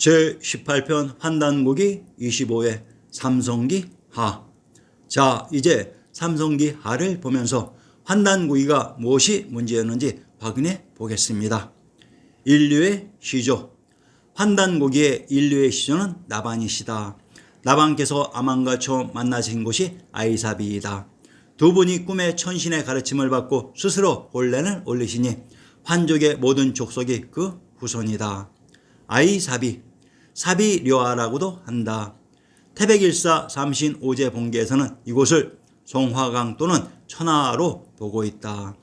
제18편 환단고기 25회 삼성기 하. 자, 이제 삼성기 하를 보면서 환단고기가 무엇이 문제였는지 확인해 보겠습니다. 인류의 시조. 환단고기의 인류의 시조는 나반이시다. 나반께서 아만과 처음 만나신 곳이 아이사비이다. 두 분이 꿈의 천신의 가르침을 받고 스스로 혼례를 올리시니 환족의 모든 족속이 그 후손이다. 아이사비, 사비료아라고도 한다. 태백일사 삼신 오제 본계에서는 이곳을 송화강 또는 천하로 보고 있다.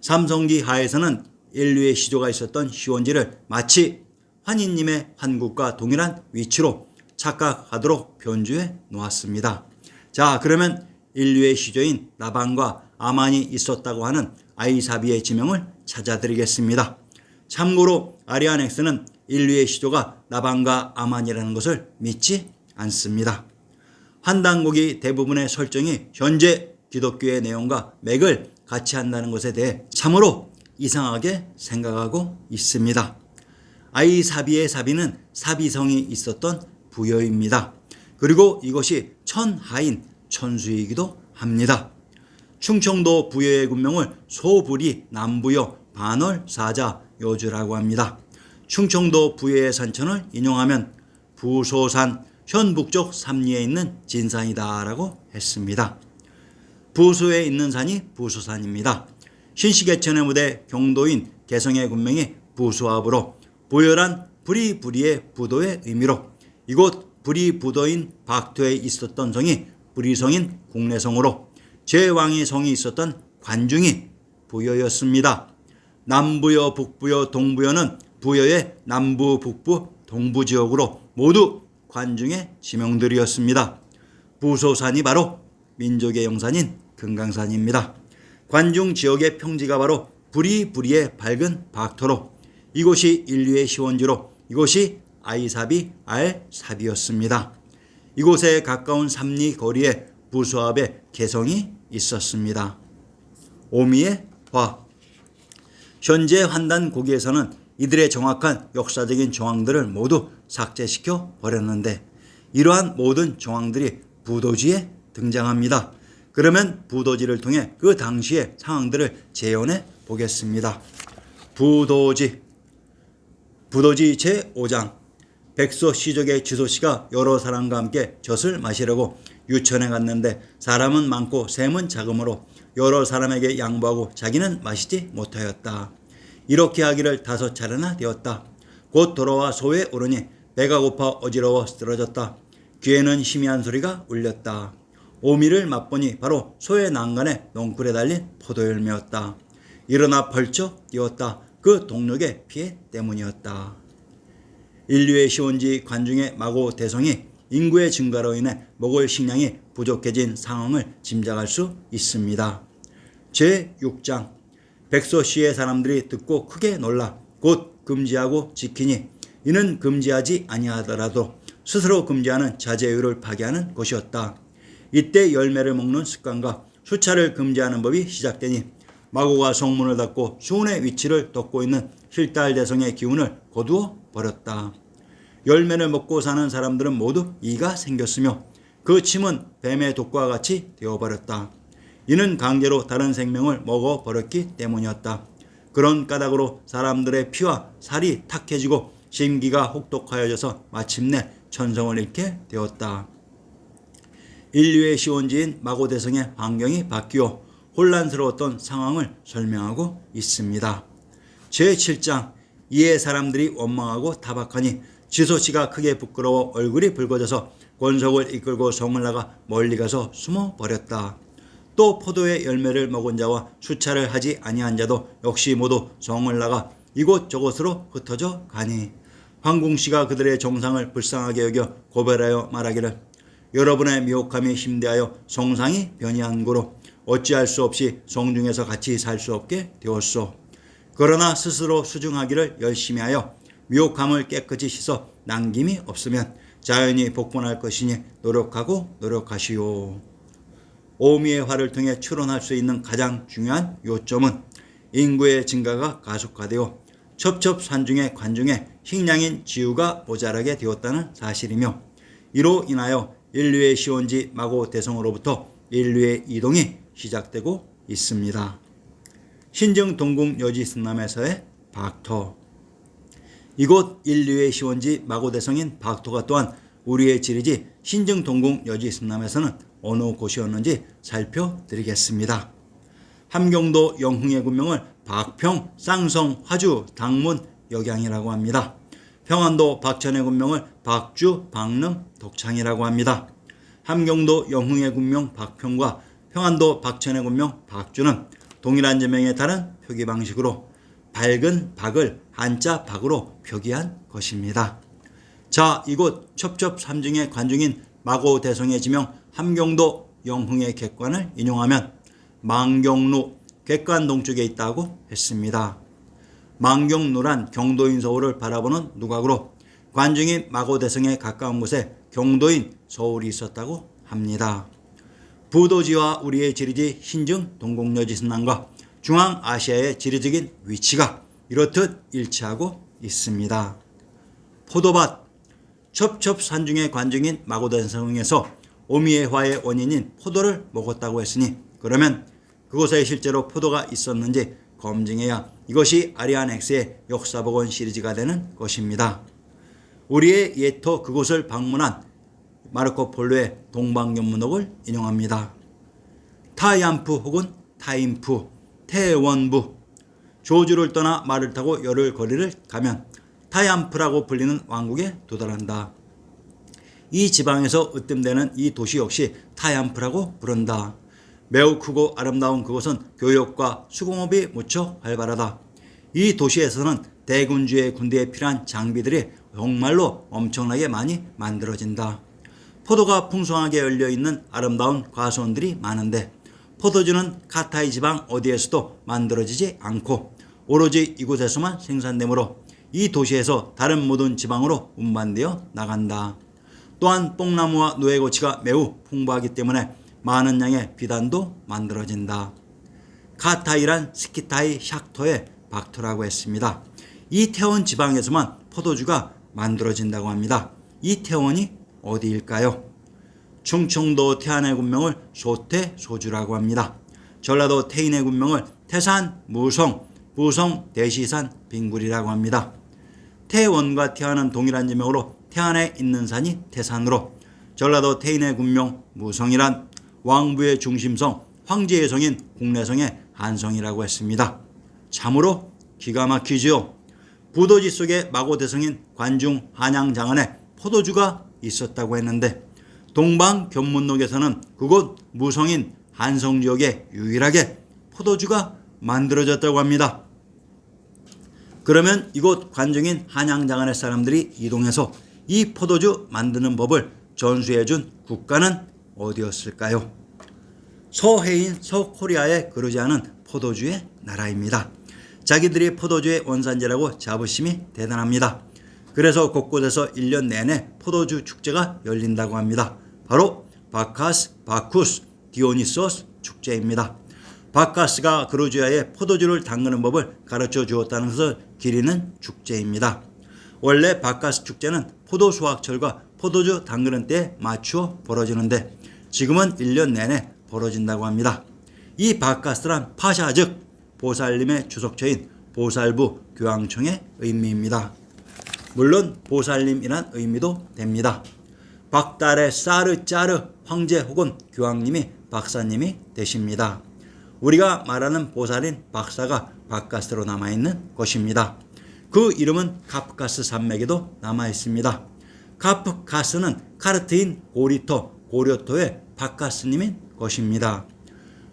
삼성기 하에서는 인류의 시조가 있었던 시원지를 마치 환희님의 환국과 동일한 위치로 착각하도록 변주해 놓았습니다. 자, 그러면 인류의 시조인 나반과 아만이 있었다고 하는 아이사비의 지명을 찾아드리겠습니다. 참고로 아리아넥스는 인류의 시조가 나반과 아만이라는 것을 믿지 않습니다. 환단고기 대부분의 설정이 현재 기독교의 내용과 맥을 같이 한다는 것에 대해 참으로 이상하게 생각하고 있습니다. 아이사비의 사비는 사비성이 있었던 부여입니다. 그리고 이것이 천하인 천수이기도 합니다. 충청도 부여의 군명을 소부리, 남부여, 반월, 사자, 요주라고 합니다. 충청도 부여의 산천을 인용하면 부소산, 현 북쪽 삼리에 있는 진산이다 라고 했습니다. 부소에 있는 산이 부소산입니다. 신시계천의 무대 경도인 개성의 군명이 부소합으로 부여란 부리부리의 부도의 의미로 이곳 부리부도인 박토에 있었던 성이 부리성인 국내성으로 제왕의 성이 있었던 관중이 부여였습니다. 남부여, 북부여, 동부여는 부여의 남부, 북부, 동부 지역으로 모두 관중의 지명들이었습니다. 부소산이 바로 민족의 영산인 금강산입니다. 관중 지역의 평지가 바로 부리부리의 밝은 박토로 이곳이 인류의 시원지로 이곳이 아이사비 알사비였습니다. 이곳에 가까운 삼리 거리에 부소합의 개성이 있었습니다. 오미의 화. 현재 환단고기에서는 이들의 정확한 역사적인 정황들을 모두 삭제시켜 버렸는데 이러한 모든 정황들이 부도지에 등장합니다. 그러면 부도지를 통해 그 당시의 상황들을 재현해 보겠습니다. 부도지 제5장. 백소 시족의 지소씨가 여러 사람과 함께 젖을 마시려고 유천에 갔는데 사람은 많고 샘은 작으므로 여러 사람에게 양보하고 자기는 마시지 못하였다. 이렇게 하기를 5차례나 되었다. 곧 돌아와 소에 오르니 배가 고파 어지러워 쓰러졌다. 귀에는 희미한 소리가 울렸다. 오미를 맛보니 바로 소의 난간에 넝쿨에 달린 포도열매였다. 일어나 벌쩍 뛰었다. 그 동력의 피해 때문이었다. 인류의 시원지 관중의 마고 대성이 인구의 증가로 인해 먹을 식량이 부족해진 상황을 짐작할 수 있습니다. 제6장. 백소시의 사람들이 듣고 크게 놀라 곧 금지하고 지키니 이는 금지하지 아니하더라도 스스로 금지하는 자제율을 파괴하는 것이었다. 이때 열매를 먹는 습관과 수차를 금지하는 법이 시작되니 마고가 성문을 닫고 수훈의 위치를 덮고 있는 힐달 대성의 기운을 거두어 버렸다. 열매를 먹고 사는 사람들은 모두 이가 생겼으며 그 침은 뱀의 독과 같이 되어버렸다. 이는 강제로 다른 생명을 먹어버렸기 때문이었다. 그런 까닭으로 사람들의 피와 살이 탁해지고 심기가 혹독하여져서 마침내 천성을 잃게 되었다. 인류의 시원지인 마고대성의 환경이 바뀌어 혼란스러웠던 상황을 설명하고 있습니다. 제7장. 이에 사람들이 원망하고 타박하니 지소씨가 크게 부끄러워 얼굴이 붉어져서 권속을 이끌고 성을 나가 멀리 가서 숨어버렸다. 또 포도의 열매를 먹은 자와 수차를 하지 아니한 자도 역시 모두 성을 나가 이곳저곳으로 흩어져 가니 황궁씨가 그들의 정상을 불쌍하게 여겨 고별하여 말하기를 여러분의 미혹함이 심대하여 성상이 변이한 고로 어찌할 수 없이 성중에서 같이 살 수 없게 되었소. 그러나 스스로 수중하기를 열심히 하여 미혹함을 깨끗이 씻어 남김이 없으면 자연히 복분할 것이니 노력하시오. 오미의 화를 통해 추론할 수 있는 가장 중요한 요점은 인구의 증가가 가속화되어 첩첩산중의 관중에 식량인 지우가 모자라게 되었다는 사실이며 이로 인하여 인류의 시원지 마고 대성으로부터 인류의 이동이 시작되고 있습니다. 신증 동궁 여지 승남에서의 박토. 이곳 인류의 시원지 마고 대성인 박토가 또한 우리의 지리지 신증 동궁 여지 승남에서는 어느 곳이었는지 살펴드리겠습니다. 함경도 영흥의 군명을 박평, 쌍성, 화주, 당문, 역양이라고 합니다. 평안도 박천의 군명을 박주, 박릉, 독창이라고 합니다. 함경도 영흥의 군명 박평과 평안도 박천의 군명 박주는 동일한 제명에 따른 표기 방식으로 밝은 박을 한자 박으로 표기한 것입니다. 자, 이곳 첩첩삼중의 관중인 마고 대성의 지명 함경도 영흥의 객관을 인용하면 망경루 객관 동쪽에 있다고 했습니다. 망경루란 경도인 서울을 바라보는 누각으로 관중인 마고 대성에 가까운 곳에 경도인 서울이 있었다고 합니다. 부도지와 우리의 지리지 신증 동궁여지 승남과 중앙아시아의 지리적인 위치가 이렇듯 일치하고 있습니다. 포도밭. 첩첩산중의 관중인 마고 대성에서 오미의 원인인 포도를 먹었다고 했으니 그러면 그곳에 실제로 포도가 있었는지 검증해야 이것이 아리안 X의 역사복원 시리즈가 되는 것입니다. 우리의 예토 그곳을 방문한 마르코 폴로의 동방견문록을 인용합니다. 타얀프 혹은 타인프, 태원부. 조주를 떠나 말을 타고 열흘 거리를 가면 타얀프라고 불리는 왕국에 도달한다. 이 지방에서 으뜸되는 이 도시 역시 타얀프라고 부른다. 매우 크고 아름다운 그곳은 교역과 수공업이 무척 활발하다. 이 도시에서는 대군주의 군대에 필요한 장비들이 정말로 엄청나게 많이 만들어진다. 포도가 풍성하게 열려있는 아름다운 과수원들이 많은데 포도주는 카타이 지방 어디에서도 만들어지지 않고 오로지 이곳에서만 생산되므로 이 도시에서 다른 모든 지방으로 운반되어 나간다. 또한 뽕나무와 노예고치가 매우 풍부하기 때문에 많은 양의 비단도 만들어진다. 카타이란 스키타이 샥토의 박토라고 했습니다. 이 태원 지방에서만 포도주가 만들어진다고 합니다. 이 태원이 어디일까요? 충청도 태안의 군명을 소태 소주라고 합니다. 전라도 태인의 군명을 태산 무성, 부성 대시산 빙굴이라고 합니다. 태원과 태안은 동일한 지명으로 태안에 있는 산이 태산으로 전라도 태인의 군명 무성이란 왕부의 중심성 황제의 성인 국내성의 한성이라고 했습니다. 참으로 기가 막히지요. 부도지 속에 마고 대성인 관중 한양장안에 포도주가 있었다고 했는데 동방견문록에서는 그곳 무성인 한성 지역에 유일하게 포도주가 만들어졌다고 합니다. 그러면 이곳 관중인 한양장안의 사람들이 이동해서 이 포도주 만드는 법을 전수해준 국가는 어디였을까요? 서해인 서코리아에 그러지 않은 포도주의 나라입니다. 자기들이 포도주의 원산지라고 자부심이 대단합니다. 그래서 곳곳에서 1년 내내 포도주 축제가 열린다고 합니다. 바로 바카스, 바쿠스, 디오니소스 축제입니다. 바카스가 그루지아에 포도주를 담그는 법을 가르쳐 주었다는 것을 기리는 축제입니다. 원래 바카스 축제는 포도 수확철과 포도주 담그는 때에 맞추어 벌어지는데 지금은 1년 내내 벌어진다고 합니다. 이 바카스란 파샤 즉 보살님의 주석처인 보살부 교황청의 의미입니다. 물론 보살님이란 의미도 됩니다. 박달의 사르 짜르 황제 혹은 교황님이 박사님이 되십니다. 우리가 말하는 보살인 박사가 바카스로 남아있는 것입니다. 그 이름은 카프카스 산맥에도 남아있습니다. 카프카스는 카르트인 고리토, 고려토의 바카스님인 것입니다.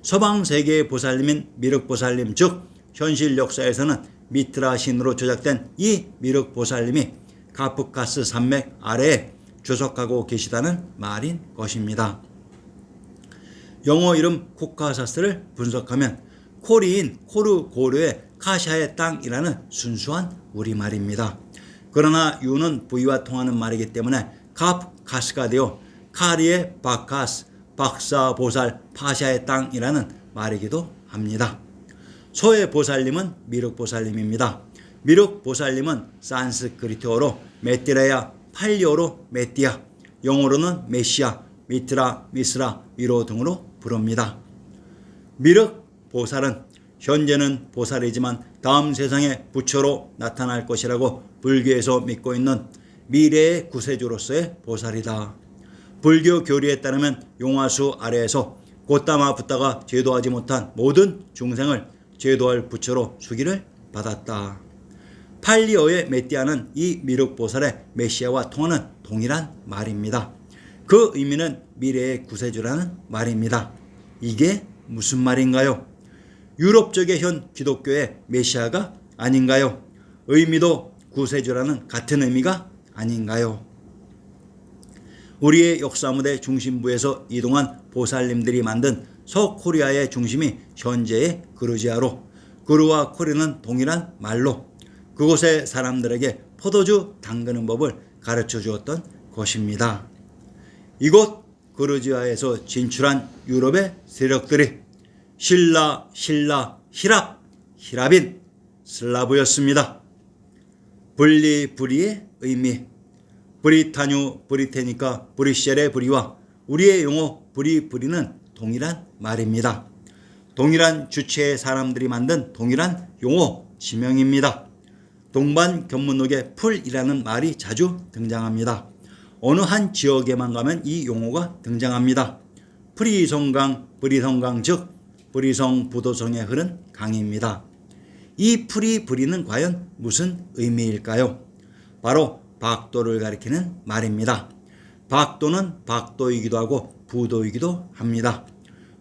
서방 세계의 보살님인 미륵보살님 즉 현실 역사에서는 미트라 신으로 조작된 이 미륵보살님이 카프카스 산맥 아래에 주석하고 계시다는 말인 것입니다. 영어 이름 코카사스를 분석하면 코리인 코르 고려의 카샤의 땅이라는 순수한 우리말입니다. 그러나 유는 V와 통하는 말이기 때문에 카프카스가 되어 카리의 바카스, 박사 보살 파샤의 땅이라는 말이기도 합니다. 소의 보살님은 미륵보살님입니다. 미륵 보살님은 산스크리트어로 메띠라야 팔리어로 메띠아, 영어로는 메시아, 미트라, 미스라, 위로 등으로 부릅니다. 미륵 보살은 현재는 보살이지만 다음 세상에 부처로 나타날 것이라고 불교에서 믿고 있는 미래의 구세주로서의 보살이다. 불교 교리에 따르면 용화수 아래에서 곧담아 붙다가 제도하지 못한 모든 중생을 제도할 부처로 수기를 받았다. 팔리어의 메띠아는 이 미륵보살의 메시아와 통하는 동일한 말입니다. 그 의미는 미래의 구세주라는 말입니다. 이게 무슨 말인가요? 유럽 쪽의 현 기독교의 메시아가 아닌가요? 의미도 구세주라는 같은 의미가 아닌가요? 우리의 역사무대 중심부에서 이동한 보살님들이 만든 서코리아의 중심이 현재의 그루지아로, 그루와 코리는 동일한 말로 그곳의 사람들에게 포도주 담그는 법을 가르쳐 주었던 것입니다. 이곳 그루지아에서 진출한 유럽의 세력들이 신라, 히랍, 히랍인, 슬라브였습니다. 분리불이의 의미, 브리타뉴, 브리테니까, 브리셀의 브리와 우리의 용어 브리브리는 동일한 말입니다. 동일한 주체의 사람들이 만든 동일한 용어 지명입니다. 동반 견문록에 풀이라는 말이 자주 등장합니다. 어느 한 지역에만 가면 이 용어가 등장합니다. 프리성강, 브리성강 즉 브리성 부도성에 흐른 강입니다. 이 프리브리는 과연 무슨 의미일까요? 바로 박도를 가리키는 말입니다. 박도는 박도이기도 하고 부도이기도 합니다.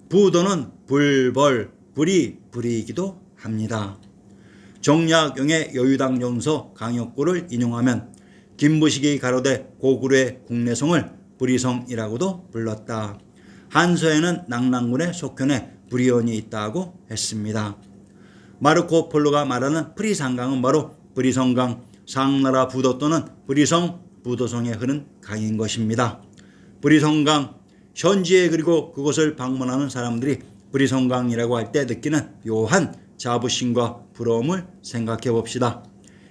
부도는 불벌, 불이, 불이이기도 합니다. 정약용의 여유당정서 강역구를 인용하면 김부식이 가로되 고구려의 국내성을 불이성이라고도 불렀다. 한서에는 낙랑군의 속현에 불이원이 있다고 했습니다. 마르코 폴로가 말하는 프리산강은 바로 브리성강, 상나라 부도 또는 브리성, 부도성에 흐른 강인 것입니다. 브리성강, 현지에 그리고 그곳을 방문하는 사람들이 브리성강이라고 할 때 느끼는 묘한 자부심과 부러움을 생각해 봅시다.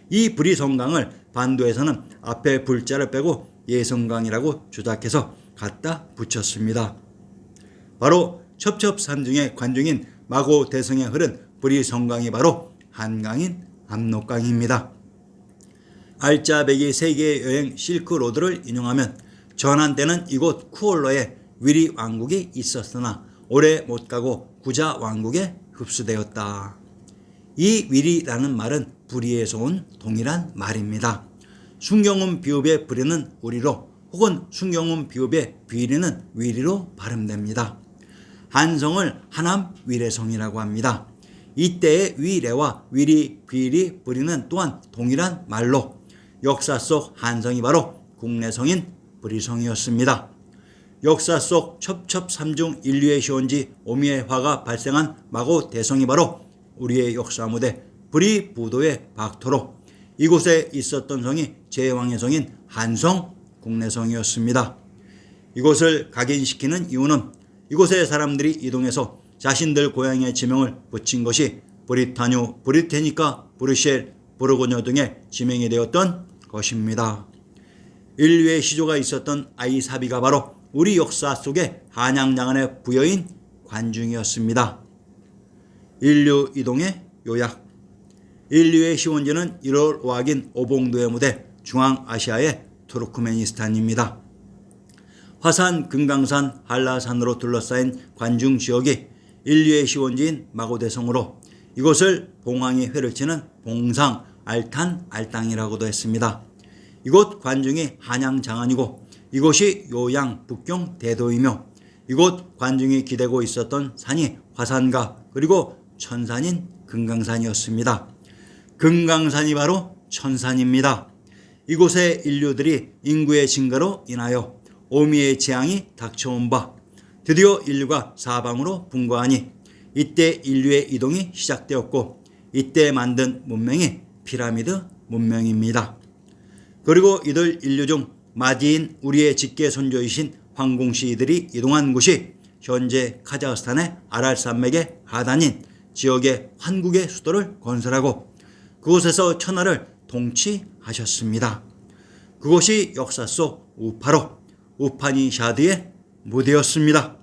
이 브리성강을 반도에서는 앞에 불자를 빼고 예성강이라고 조작해서 갖다 붙였습니다. 바로 첩첩산중의 관중인 마고대성에 흐른 브리성강이 바로 한강인 압록강입니다. 알짜배기 세계 여행 실크로드를 인용하면 전한 때는 이곳 쿠올러에 위리 왕국이 있었으나 오래 못 가고 구자 왕국에 흡수되었다. 이 위리라는 말은 불의에서 온 동일한 말입니다. 순경음 비읍의 불의는 우리로 혹은 순경음 비읍의 비리는 위리로 발음됩니다. 한성을 하남 위례성이라고 합니다. 이때의 위례와 위리, 비리, 불의는 또한 동일한 말로 역사 속 한성이 바로 국내성인 불의성이었습니다. 역사 속 첩첩삼중 인류의 시온지 오미의 화가 발생한 마고대성이 바로 우리의 역사 무대 불의부도의 박토로 이곳에 있었던 성이 제왕의 성인 한성 국내성이었습니다. 이곳을 각인시키는 이유는 이곳의 사람들이 이동해서 자신들 고향의 지명을 붙인 것이 브리타뉴, 브리테니까, 브르셀, 부르고뉴 등의 지명이 되었던 것입니다. 인류의 시조가 있었던 아이사비가 바로 우리 역사 속의 한양장안의 부여인 관중이었습니다. 인류 이동의 요약. 인류의 시원지는 1월 5학인 오봉도의 무대 중앙아시아의 투르크메니스탄입니다. 화산, 금강산, 한라산으로 둘러싸인 관중 지역이 인류의 시원지인 마고대성으로 이곳을 봉황이 회를 치는 봉상, 알탄, 알땅이라고도 했습니다. 이곳 관중이 한양장안이고 이곳이 요양 북경 대도이며 이곳 관중이 기대고 있었던 산이 화산가 그리고 천산인 금강산이었습니다. 금강산이 바로 천산입니다. 이곳의 인류들이 인구의 증가로 인하여 오미의 재앙이 닥쳐온 바 드디어 인류가 사방으로 분거하니 이때 인류의 이동이 시작되었고 이때 만든 문명이 피라미드 문명입니다. 그리고 이들 인류 중 마디인 우리의 직계 선조이신 황공시들이 이동한 곳이 현재 카자흐스탄의 아랄 산맥의 하단인 지역의 환국의 수도를 건설하고 그곳에서 천하를 통치하셨습니다. 그곳이 역사 속 우파로 우파니샤드의 무대였습니다.